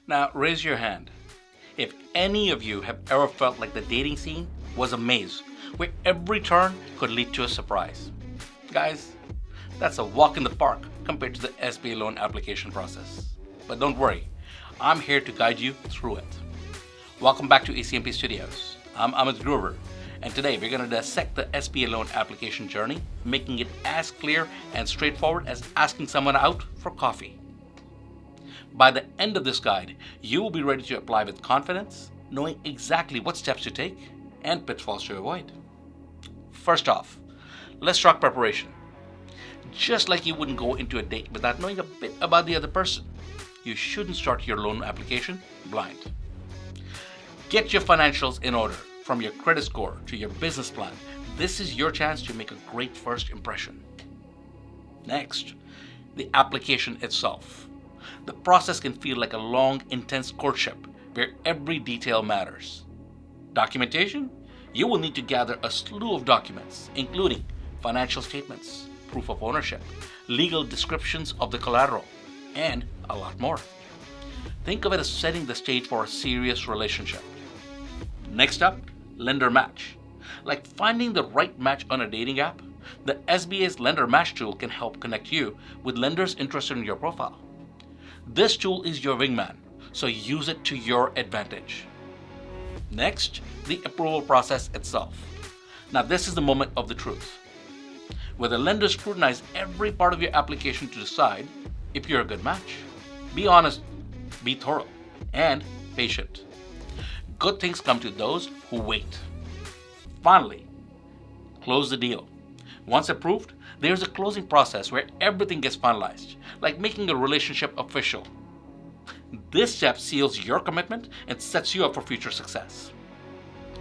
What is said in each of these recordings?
Now raise your hand if any of you have ever felt like the dating scene was a maze where every turn could lead to a surprise. Guys, that's a walk in the park compared to the SBA loan application process. But don't worry, I'm here to guide you through it. Welcome back to ECMP Studios. I'm Amit Grover, and today we're going to dissect the SBA loan application journey, making it as clear and straightforward as asking someone out for coffee. By the end of this guide, you will be ready to apply with confidence, knowing exactly what steps to take and pitfalls to avoid. First off, let's talk preparation. Just like you wouldn't go into a date without knowing a bit about the other person, you shouldn't start your loan application blind. Get your financials in order, from your credit score to your business plan. This is your chance to make a great first impression. Next, the application itself. The process can feel like a long, intense courtship where every detail matters. Documentation? You will need to gather a slew of documents, including financial statements, proof of ownership, legal descriptions of the collateral, and a lot more. Think of it as setting the stage for a serious relationship. Next up, lender match. Like finding the right match on a dating app, the SBA's lender match tool can help connect you with lenders interested in your profile. This tool is your wingman, so use it to your advantage. Next, the approval process itself. Now this is the moment of the truth, where the lenders scrutinize every part of your application to decide if you're a good match. Be honest, be thorough, and patient. Good things come to those who wait. Finally, close the deal. Once approved, there's a closing process where everything gets finalized, like making a relationship official. This step seals your commitment and sets you up for future success.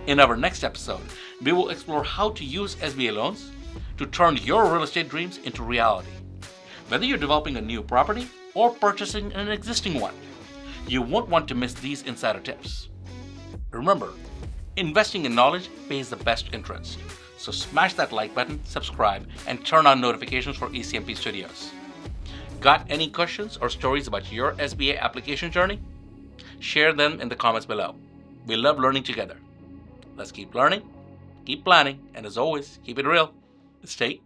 In our next episode, we will explore how to use SBA loans to turn your real estate dreams into reality. Whether you're developing a new property or purchasing an existing one, you won't want to miss these insider tips. Remember, investing in knowledge pays the best interest. So smash that like button, subscribe, and turn on notifications for ECMP Studios. Got any questions or stories about your SBA application journey? Share them in the comments below. We love learning together. Let's keep learning, keep planning, and as always, keep it real. Stay